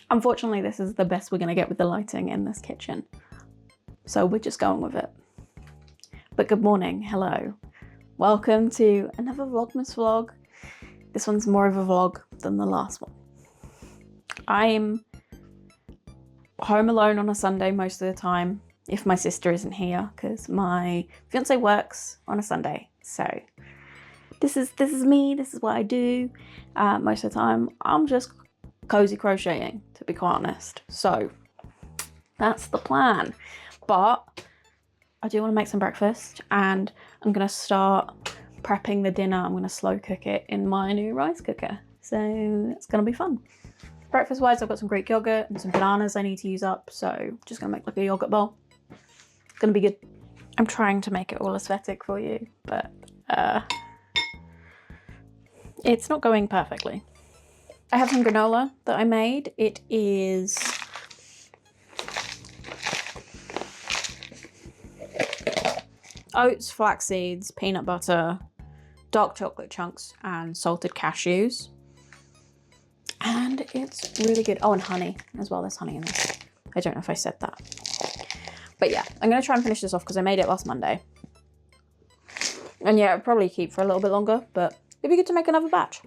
Unfortunately, this is the best we're gonna get with the lighting in this kitchen. So we're just going with it. But good morning, hello. Welcome to another Vlogmas vlog. This one's more of a vlog than the last one. I'm home alone on a Sunday most of the time, if my sister isn't here, because my fiance works on a Sunday. So this is me, this is what I do. Most of the time, I'm just cozy crocheting, to be quite honest. So that's the plan. But I do want to make some breakfast, and I'm gonna start prepping the dinner. I'm gonna slow cook it in my new rice cooker. So it's gonna be fun. Breakfast wise, I've got some Greek yogurt and some bananas I need to use up. So just gonna make like a yogurt bowl. It's gonna be good. I'm trying to make it all aesthetic for you, but it's not going perfectly. I have some granola that I made. It is oats, flax seeds, peanut butter, dark chocolate chunks, and salted cashews. And it's really good. Oh, and honey as well. There's honey in this. I don't know if I said that. But yeah, I'm going to try and finish this off because I made it last Monday. And yeah, it'll probably keep for a little bit longer, but it'd be good to make another batch.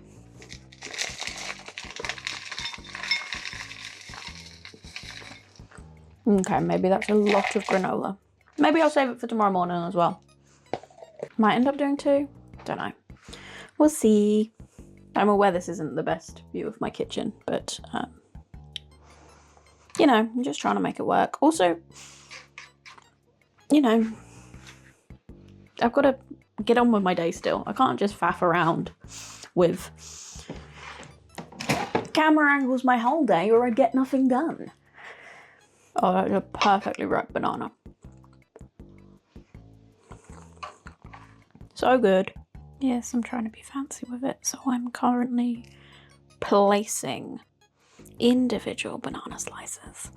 Okay, maybe that's a lot of granola. Maybe I'll save it for tomorrow morning as well. Might end up doing two. Don't know. We'll see. I'm aware this isn't the best view of my kitchen, but you know, I'm just trying to make it work. Also, you know, I've got to get on with my day still. I can't just faff around with camera angles my whole day or I get nothing done. Oh, that's a perfectly ripe banana. So good. Yes, I'm trying to be fancy with it. So I'm currently placing individual banana slices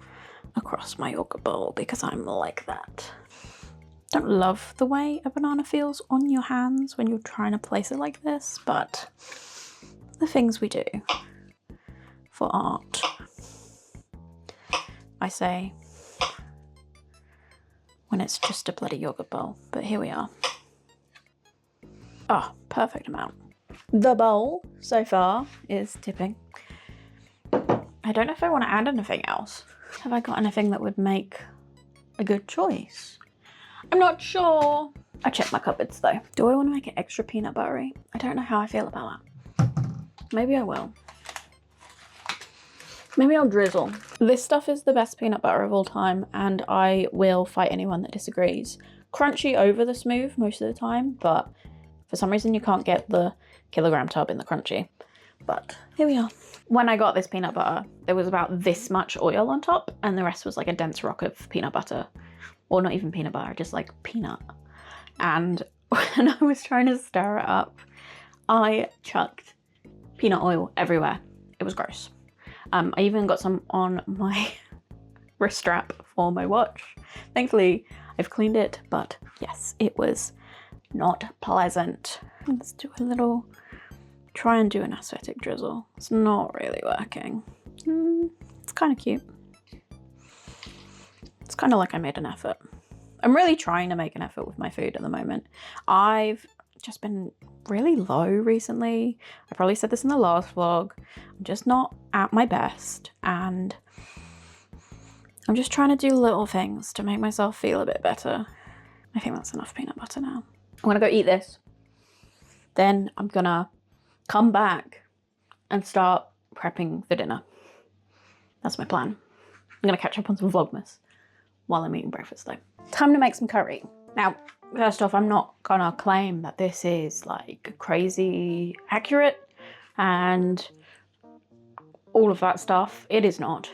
across my yogurt bowl because I'm like that. Don't love the way a banana feels on your hands when you're trying to place it like this, but the things we do for art, I say, when it's just a bloody yogurt bowl. But here we are. Oh, perfect amount. The bowl so far is tipping. I don't know if I want to add anything else. Have I got anything that would make a good choice? I'm not sure. I checked my cupboards though. Do I want to make it extra peanut buttery? I don't know how I feel about that. Maybe I will. Maybe I'll drizzle. This stuff is the best peanut butter of all time, and I will fight anyone that disagrees. Crunchy over the smooth most of the time, but for some reason you can't get the kilogram tub in the crunchy. But here we are. When I got this peanut butter, there was about this much oil on top, and the rest was like a dense rock of peanut butter. Or not even peanut butter, just like peanut. And when I was trying to stir it up, I chucked peanut oil everywhere. It was gross. I even got some on my wrist strap for my watch. Thankfully, I've cleaned it, but yes, it was not pleasant. Let's do a little, try and do an aesthetic drizzle. It's not really working. It's kind of cute. It's kind of like I made an effort. I'm really trying to make an effort with my food at the moment. I've just been really low recently. I probably said this in the last vlog. I'm just not at my best, and I'm just trying to do little things to make myself feel a bit better. I think that's enough peanut butter now. I'm gonna go eat this. Then I'm gonna come back and start prepping the dinner. That's my plan. I'm gonna catch up on some Vlogmas while I'm eating breakfast though. Time to make some curry. Now, first off, I'm not gonna claim that this is like crazy accurate and all of that stuff. It is not.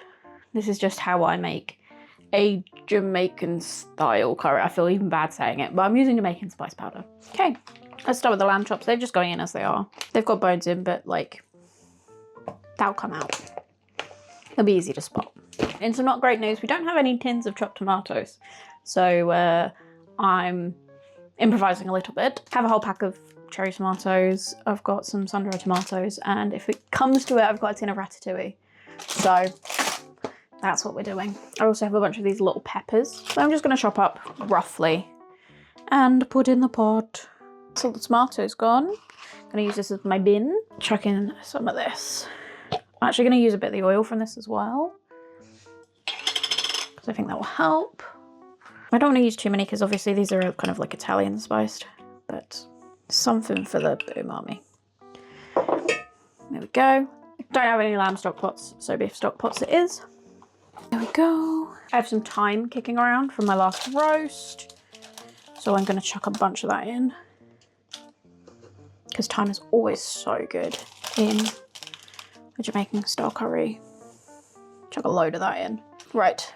This is just how I make a Jamaican style curry. I feel even bad saying it, but I'm using Jamaican spice powder. Okay, let's start with the lamb chops. They're just going in as they are. They've got bones in, but like, that'll come out. They'll be easy to spot. In some not great news, we don't have any tins of chopped tomatoes. So I'm improvising a little bit. Have a whole pack of cherry tomatoes. I've got some sun-dried tomatoes, and if it comes to it, I've got a tin of ratatouille. So that's what we're doing. I also have a bunch of these little peppers, so I'm just going to chop up roughly and put in the pot. So the tomato's gone. I'm going to use this as my bin. Chuck in some of this. I'm actually going to use a bit of the oil from this as well, because I think that will help. I don't want to use too many because obviously these are kind of like Italian spiced, but something for the umami. There we go. Don't have any lamb stock pots, so beef stock pots it is. There we go. I have some thyme kicking around from my last roast, so I'm going to chuck a bunch of that in, because thyme is always so good in a Jamaican style curry. Chuck a load of that in. Right,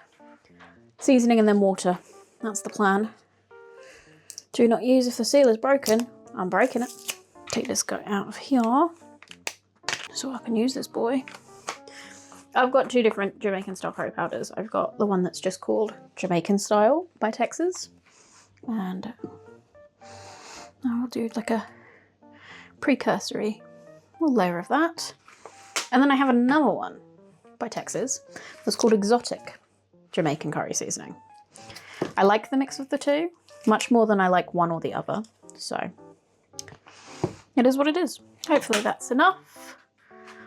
seasoning and then water. That's the plan. Do not use if the seal is broken. I'm breaking it. Take this guy out of here so I can use this boy. I've got two different Jamaican style curry powders. I've got the one that's just called Jamaican Style by Texas, and I'll do like a precursory little layer of that. And then I have another one by Texas that's called Exotic Jamaican Curry Seasoning. I like the mix of the two much more than I like one or the other, so it is what it is. Hopefully that's enough.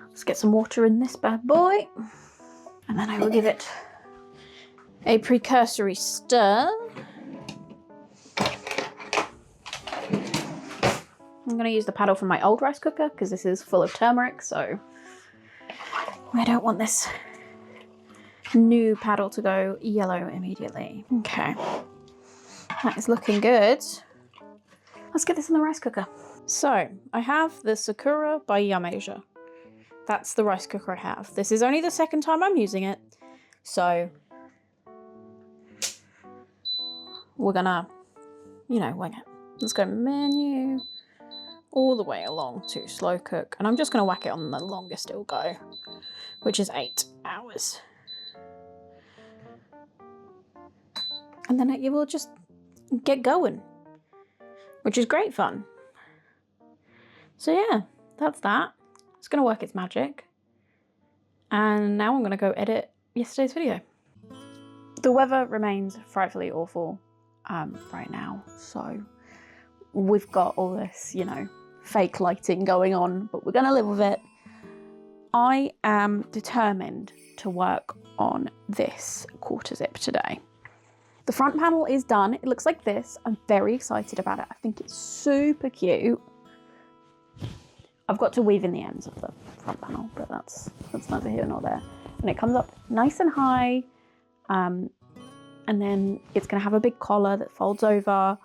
Let's get some water in this bad boy, and then I will give it a precursory stir. I'm going to use the paddle from my old rice cooker because this is full of turmeric, so I don't want this new paddle to go yellow immediately. Okay, that is looking good. Let's get this in the rice cooker. So I have the Sakura by Yum Asia. That's the rice cooker I have. This is only the second time I'm using it, so we're gonna, you know, wing it. Let's go menu all the way along to slow cook, and I'm just gonna whack it on the longest it'll go, which is 8 hours. And then it will just get going, which is great fun. So yeah, that's that. It's going to work its magic. And now I'm going to go edit yesterday's video. The weather remains frightfully awful right now. So we've got all this, you know, fake lighting going on, but we're going to live with it. I am determined to work on this quarter zip today. The front panel is done. It looks like this. I'm very excited about it. I think it's super cute. I've got to weave in the ends of the front panel, but that's neither here nor there. And it comes up nice and high, and then it's going to have a big collar that folds over.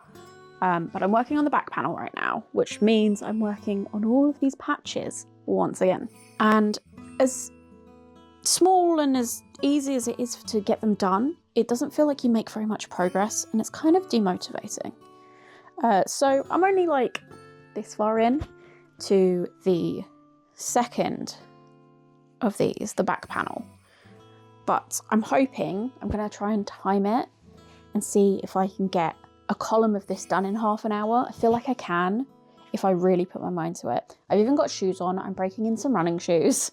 But I'm working on the back panel right now, which means I'm working on all of these patches once again. And as small and as easy as it is to get them done, it doesn't feel like you make very much progress, and it's kind of demotivating. So I'm only like this far in to the second of these, the back panel. But I'm hoping, I'm going to try and time it and see if I can get a column of this done in half an hour. I feel like I can if I really put my mind to it. I've even got shoes on. I'm breaking in some running shoes.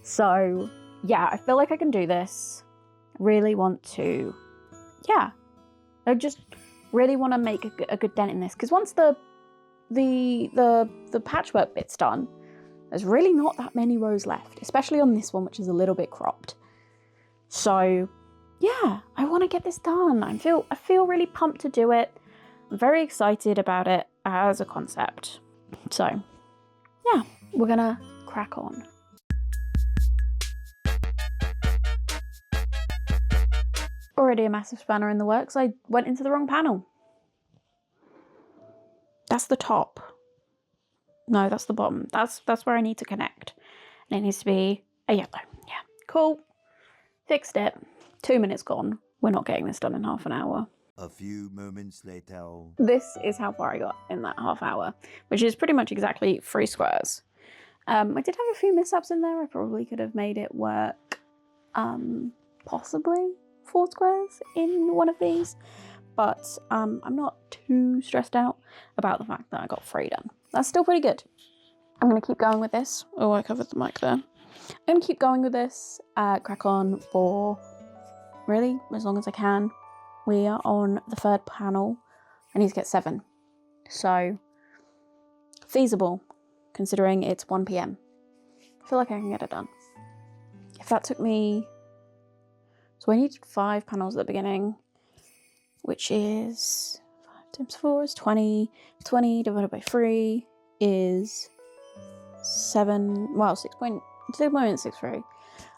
So yeah, I feel like I can do this. I really want to, yeah, I just really want to make a good dent in this, because once the patchwork bit's done, there's really not that many rows left, especially on this one, which is a little bit cropped. So yeah, I want to get this done. I feel really pumped to do it. I'm very excited about it as a concept. So yeah, we're gonna crack on. Already a massive spanner in the works. I went into the wrong panel. That's the top. No, that's the bottom. That's where I need to connect. And it needs to be a yellow. Yeah, cool. Fixed it. 2 minutes gone. We're not getting this done in half an hour. A few moments later. This is how far I got in that half hour, which is pretty much exactly 3 squares. I did have a few mishaps in there. I probably could have made it work possibly 4 squares in one of these. But I'm not too stressed out about the fact that I got 3 done. That's still pretty good. I'm going to keep going with this. Oh, I covered the mic there. I'm gonna keep going with this, crack on for really as long as I can. We are on the 3rd panel. I need to get 7. So, feasible, considering it's 1 p.m. I feel like I can get it done. If that took me... So I needed 5 panels at the beginning, which is 5 times 4 is 20. 20 divided by 3 is 7, well, 6.63.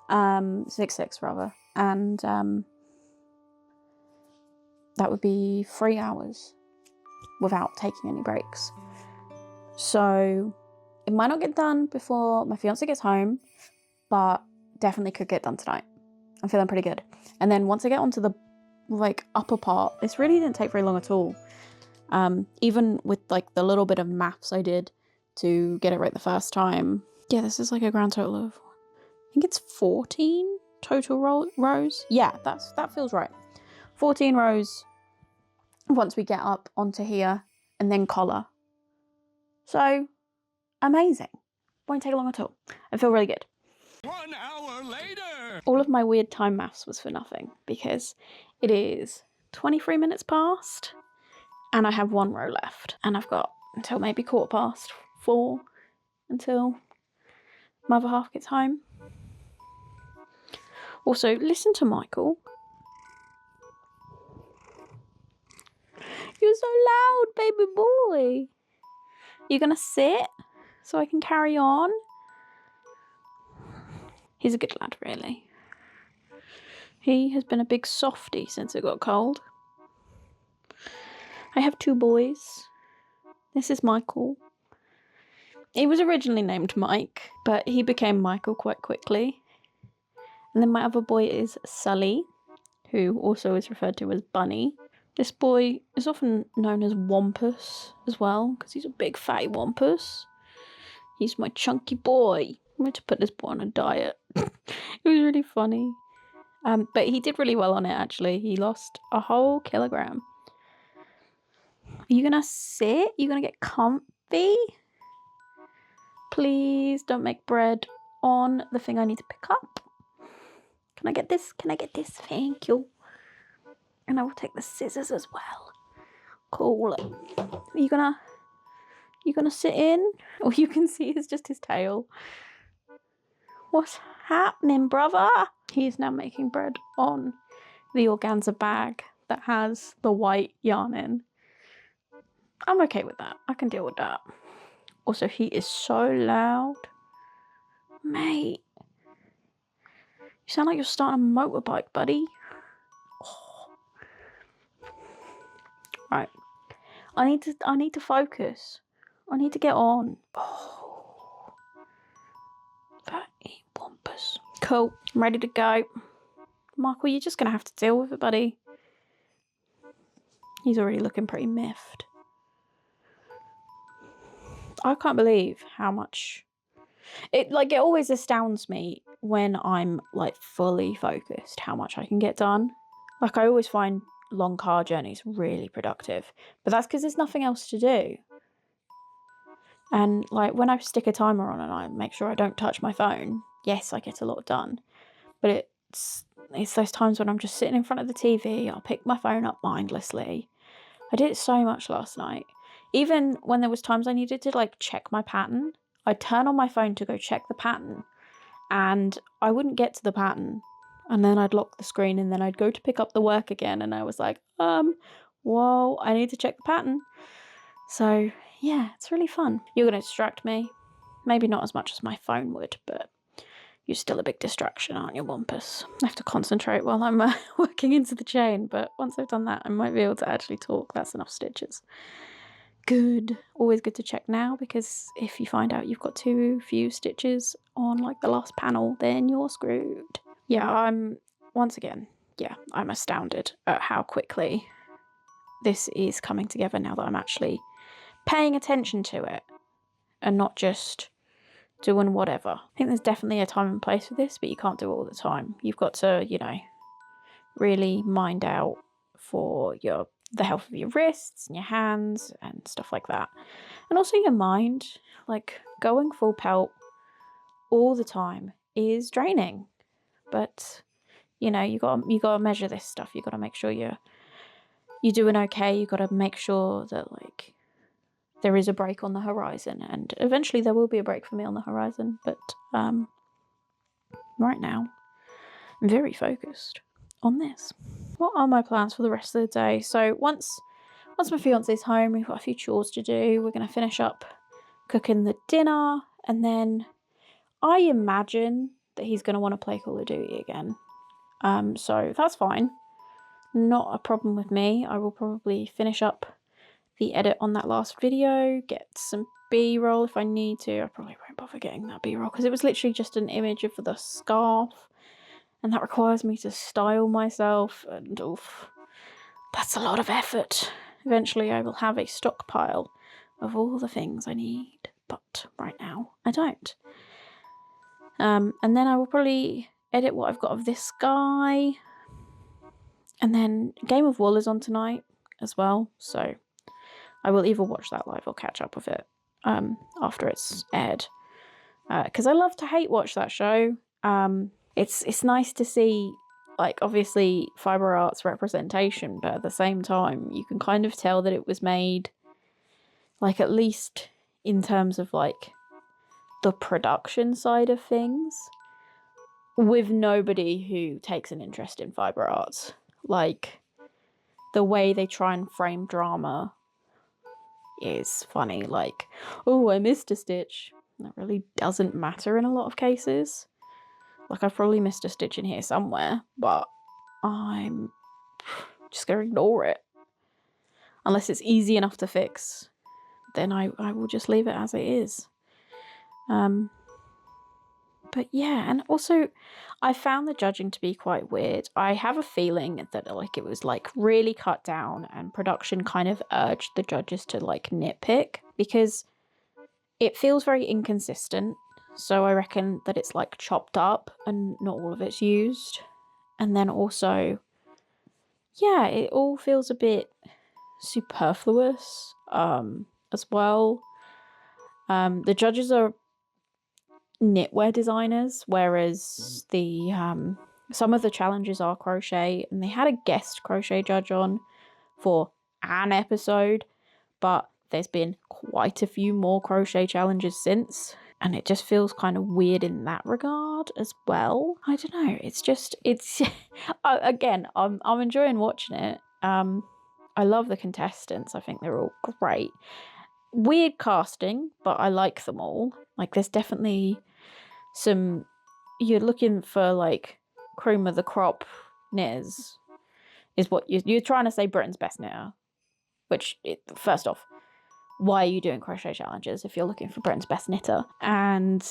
6.6 rather. And that would be 3 hours without taking any breaks. So it might not get done before my fiance gets home, but definitely could get done tonight. I'm feeling pretty good. And then once I get onto the like upper part, this really didn't take very long at all. Even with like the little bit of maths I did to get it right the first time. Yeah, this is like a grand total of, I think it's 14 total rows. Yeah, that feels right. 14 rows once we get up onto here, and then collar. So, amazing. Won't take long at all. I feel really good. 1 hour later! All of my weird time maths was for nothing, because it is 23 minutes past, and I have 1 row left. And I've got until maybe 4:15 until my other half gets home. Also, listen to Michael. You're so loud, baby boy. You gonna sit so I can carry on? He's a good lad, really. He has been a big softie since it got cold. I have 2 boys. This is Michael. He was originally named Mike, but he became Michael quite quickly. And then my other boy is Sully, who also is referred to as Bunny. This boy is often known as Wampus as well, because he's a big fatty Wampus. He's my chunky boy. I'm going to put this boy on a diet. It was really funny. But he did really well on it, actually. He lost a whole kilogram. Are you going to sit? Are you going to get comfy? Please don't make bread on the thing I need to pick up. Can I get this? Can I get this? Thank you. And I will take the scissors as well. Cool. Are you gonna sit in? All you can see is just his tail. What's happening, brother? He is now making bread on the organza bag that has the white yarn in. I'm okay with that. I can deal with that. Also, he is so loud. Mate. You sound like you're starting a motorbike, buddy. Oh. Right. I need to focus. I need to get on. Oh. Fatty Wampus. Cool. I'm ready to go. Michael, you're just going to have to deal with it, buddy. He's already looking pretty miffed. I can't believe how much... It always astounds me when I'm, like, fully focused how much I can get done. Like, I always find long car journeys really productive. But that's because there's nothing else to do. And, like, when I stick a timer on and I make sure I don't touch my phone, yes, I get a lot done. But it's those times when I'm just sitting in front of the TV, I'll pick my phone up mindlessly. I did it so much last night. Even when there was times I needed to, like, check my pattern, I'd turn on my phone to go check the pattern, and I wouldn't get to the pattern. And then I'd lock the screen, and then I'd go to pick up the work again, and I was like, whoa, I need to check the pattern. So, yeah, it's really fun. You're going to distract me. Maybe not as much as my phone would, but you're still a big distraction, aren't you, Wampus? I have to concentrate while I'm working into the chain, but once I've done that, I might be able to actually talk. That's enough stitches. Good. Always good to check now, because if you find out you've got too few stitches on, like, the last panel, then you're screwed. Yeah, I'm astounded at how quickly this is coming together now that I'm actually paying attention to it and not just doing whatever. I think there's definitely a time and place for this, but you can't do it all the time. You've got to, really mind out for the health of your wrists and your hands and stuff like that. And also your mind. Like, going full pelt all the time is draining. But you know, you gotta measure this stuff. You gotta make sure you're doing okay. You gotta make sure that like there is a break on the horizon, and eventually there will be a break for me on the horizon. But right now, I'm very focused on this. What are my plans for the rest of the day? So once my fiance's home, we've got a few chores to do. We're gonna finish up cooking the dinner, and then I imagine that he's gonna want to play Call of Duty again. So that's fine. Not a problem with me. I will probably finish up the edit on that last video, get some B-roll if I need to. I probably won't bother getting that B-roll because it was literally just an image of the scarf, and that requires me to style myself, and oof, that's a lot of effort. Eventually I will have a stockpile of all the things I need, but right now I don't. And then I will probably edit what I've got of this guy, and then Game of Wool is on tonight as well, so I will either watch that live or catch up with it after it's aired, because I love to hate watch that show. It's nice to see, like, obviously fiber arts representation, but at the same time you can kind of tell that it was made, like, at least in terms of like the production side of things, with nobody who takes an interest in fiber arts. Like, the way they try and frame drama is funny. Like, oh, I missed a stitch. That really doesn't matter in a lot of cases. Like, I've probably missed a stitch in here somewhere, but I'm just gonna ignore it. Unless it's easy enough to fix, then I will just leave it as it is. But yeah, and also I found the judging to be quite weird. I have a feeling that like it was like really cut down, and production kind of urged the judges to like nitpick, because it feels very inconsistent. So I reckon that it's like chopped up and not all of it's used. And then also, yeah, it all feels a bit superfluous as well. The judges are knitwear designers, whereas the some of the challenges are crochet, and they had a guest crochet judge on for an episode, but there's been quite a few more crochet challenges since, and it just feels kind of weird in that regard as well. I don't know, it's again, I'm enjoying watching it. I love the contestants. I think they're all great. Weird casting, but I like them all. Like, there's definitely some, you're looking for like cream of the crop knitters is what you're trying to say. Britain's best knitter, which, first off, why are you doing crochet challenges if you're looking for Britain's best knitter? And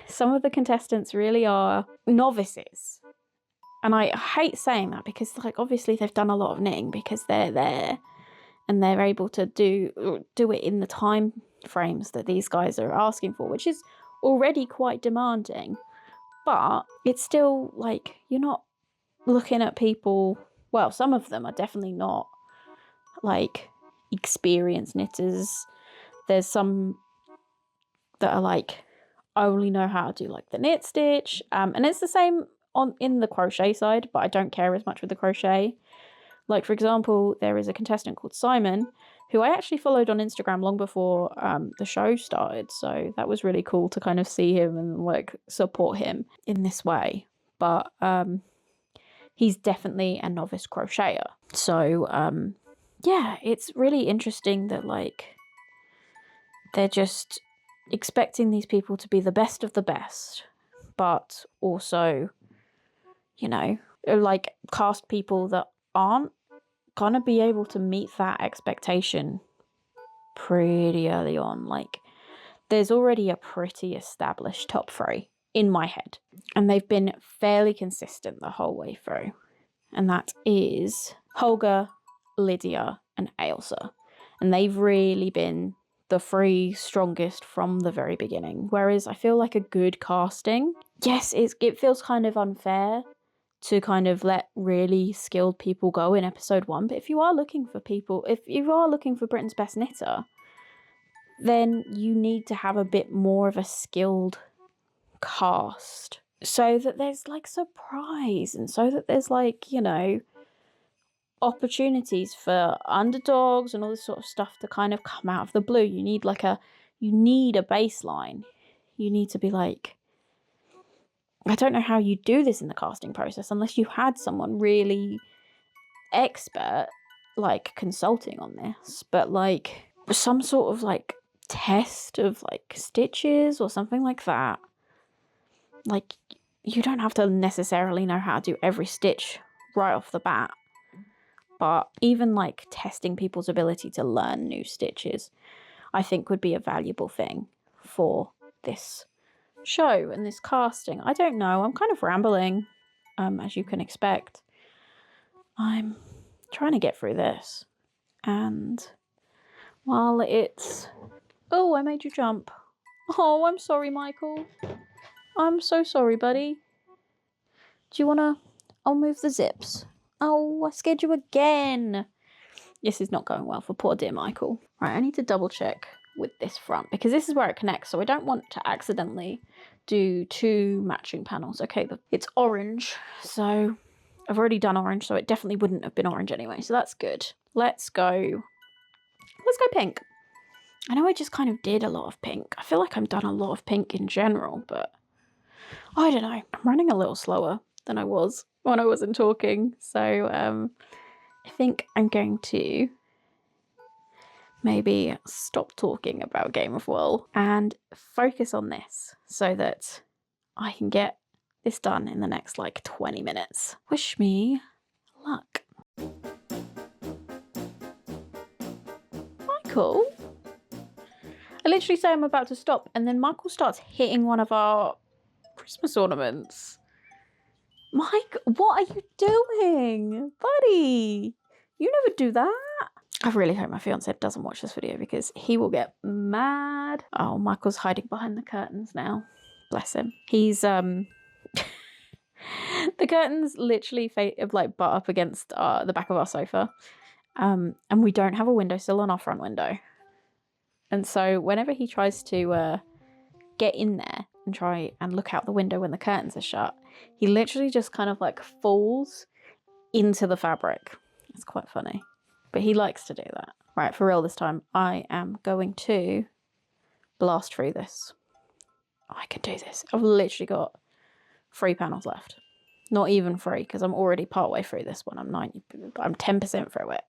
some of the contestants really are novices, and I hate saying that, because like obviously they've done a lot of knitting because they're there and they're able to do it in the time frames that these guys are asking for, which is already quite demanding. But it's still like, you're not looking at people, well, some of them are definitely not like experienced knitters. There's some that are like only know how to do like the knit stitch, and it's the same in the crochet side, but I don't care as much with the crochet. Like, for example, there is a contestant called Simon, who I actually followed on Instagram long before the show started, so that was really cool to kind of see him and like support him in this way. But he's definitely a novice crocheter, so yeah, it's really interesting that like they're just expecting these people to be the best of the best, but also, you know, like cast people that aren't gonna be able to meet that expectation pretty early on. Like, there's already a pretty established top three in my head, and they've been fairly consistent the whole way through, and that is Holger, Lydia, and Ailsa, and they've really been the three strongest from the very beginning. Whereas I feel like a good casting, yes, it feels kind of unfair to kind of let really skilled people go in episode 1, but if you are looking for Britain's best knitter, then you need to have a bit more of a skilled cast so that there's like surprise, and so that there's like, you know, opportunities for underdogs and all this sort of stuff to kind of come out of the blue. You need a baseline. You need to be like, I don't know how you do this in the casting process unless you had someone really expert like consulting on this, but like some sort of like test of like stitches or something like that. Like, you don't have to necessarily know how to do every stitch right off the bat, but even like testing people's ability to learn new stitches, I think would be a valuable thing for this show and this casting. I don't know, I'm kind of rambling, as you can expect. I'm trying to get through this, and while it's... Oh, I made you jump. Oh, I'm sorry, Michael. I'm so sorry, buddy. Do you wanna... I'll move the zips. Oh, I scared you again. This is not going well for poor dear Michael. Right, I need to double check with this front because this is where it connects, so I don't want to accidentally do two matching panels. Okay, it's orange, so I've already done orange, so it definitely wouldn't have been orange anyway, so that's good. Let's go pink. I know I just kind of did a lot of pink. I feel like I've done a lot of pink in general, but I don't know. I'm running a little slower than I was when I wasn't talking, so I think I'm going to maybe stop talking about Game of Wool and focus on this so that I can get this done in the next like 20 minutes. Wish me luck. Michael? I literally say I'm about to stop and then Michael starts hitting one of our Christmas ornaments. Mike, what are you doing? Buddy, you never do that. I really hope my fiance doesn't watch this video because he will get mad. Oh, Michael's hiding behind the curtains now. Bless him. He's, the curtains literally like butt up against the back of our sofa. And we don't have a windowsill on our front window. And so whenever he tries to get in there and try and look out the window when the curtains are shut, he literally just kind of like falls into the fabric. It's quite funny. But he likes to do that. Right, for real this time, I am going to blast through this. I can do this. I've literally got 3 panels left. Not even 3, because I'm already partway through this one. I'm 10% through it.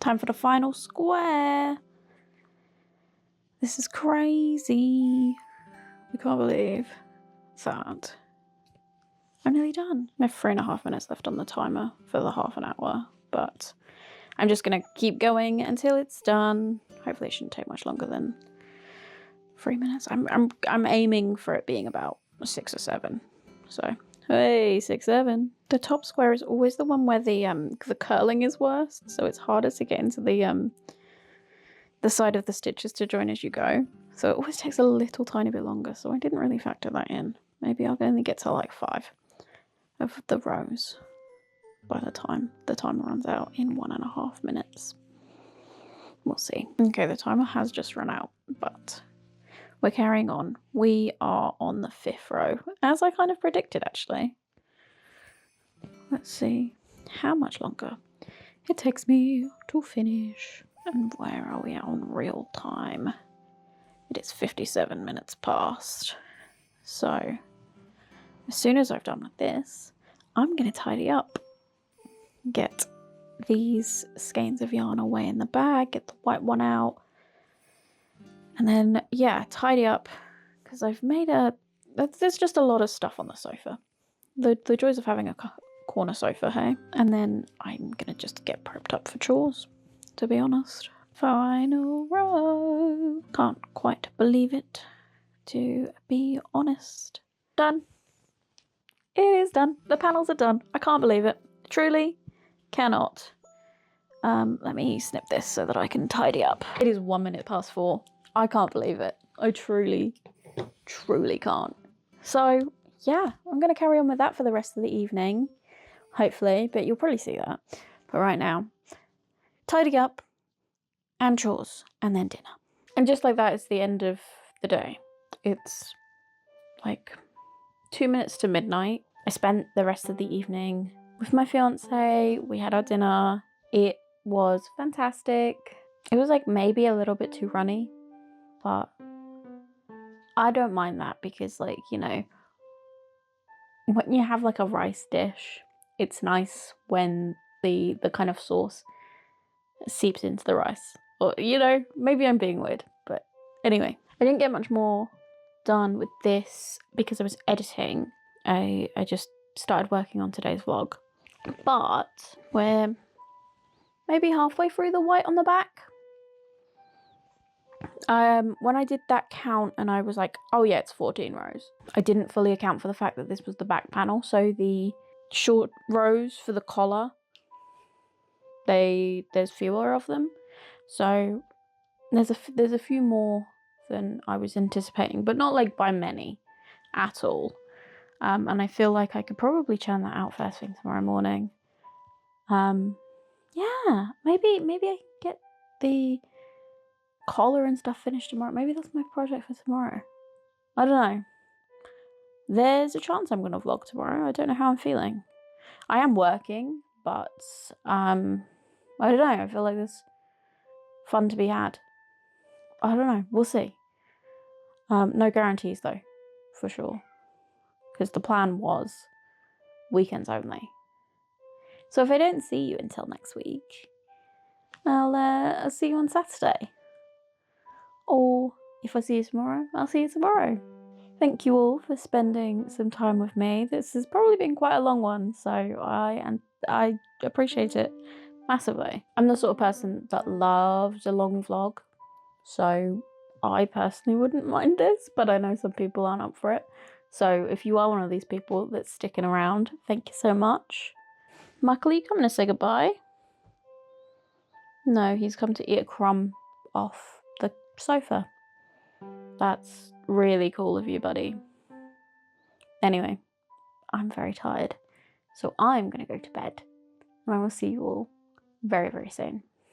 Time for the final square. This is crazy. I can't believe that. I'm nearly done. I have 3.5 minutes left on the timer for the half an hour, but I'm just gonna keep going until it's done. Hopefully it shouldn't take much longer than 3 minutes. I'm aiming for it being about 6 or 7. So hey, 6, 7. The top square is always the one where the curling is worst, so it's harder to get into the side of the stitches to join as you go. So it always takes a little tiny bit longer, so I didn't really factor that in. Maybe I'll only get to like 5 of the rows by the time the timer runs out in 1.5 minutes. We'll see. Okay, the timer has just run out, but we're carrying on. We are on the 5th row, as I kind of predicted actually. Let's see how much longer it takes me to finish. And where are we at on real time? It is 57 minutes past. So as soon as I've done with this, I'm going to tidy up. get these skeins of yarn away in the bag, get the white one out, and then, yeah, tidy up, because I've made there's just a lot of stuff on the sofa. The joys of having a corner sofa, hey? And then I'm gonna just get prepped up for chores, to be honest. Final row. Can't quite believe it, to be honest. Done. It is done. The panels are done. I can't believe it. Truly cannot. Let me snip this so that I can tidy up. It is 1 minute past 4. I can't believe it. I truly can't. So yeah, I'm going to carry on with that for the rest of the evening, hopefully, but you'll probably see that. But right now, tidying up and chores and then dinner. And just like that, it's the end of the day. It's like 2 minutes to midnight. I spent the rest of the evening with my fiance. We had our dinner. It was fantastic. It was like maybe a little bit too runny, but I don't mind that because, like, you know, when you have like a rice dish, it's nice when the kind of sauce seeps into the rice. Or, you know, maybe I'm being weird, but anyway. I didn't get much more done with this because I was editing. I just started working on today's vlog. But we're maybe halfway through the white on the back. When I did that count and I was like, oh yeah, it's 14 rows. I didn't fully account for the fact that this was the back panel. So the short rows for the collar, there's fewer of them. So there's a few more than I was anticipating, but not like by many at all. And I feel like I could probably churn that out first thing tomorrow morning. Yeah, maybe I can get the collar and stuff finished tomorrow. Maybe that's my project for tomorrow. I don't know. There's a chance I'm gonna vlog tomorrow. I don't know how I'm feeling. I am working, but I don't know. I feel like there's fun to be had. I don't know. We'll see. No guarantees though, for sure. Because the plan was weekends only. So if I don't see you until next week, I'll see you on Saturday. Or if I see you tomorrow, I'll see you tomorrow. Thank you all for spending some time with me. This has probably been quite a long one, so I appreciate it massively. I'm the sort of person that loves a long vlog, so I personally wouldn't mind this, but I know some people aren't up for it. So if you are one of these people that's sticking around, thank you so much. Michael, are you coming to say goodbye? No, he's come to eat a crumb off the sofa. That's really cool of you, buddy. Anyway, I'm very tired, so I'm going to go to bed, and I will see you all very, very soon.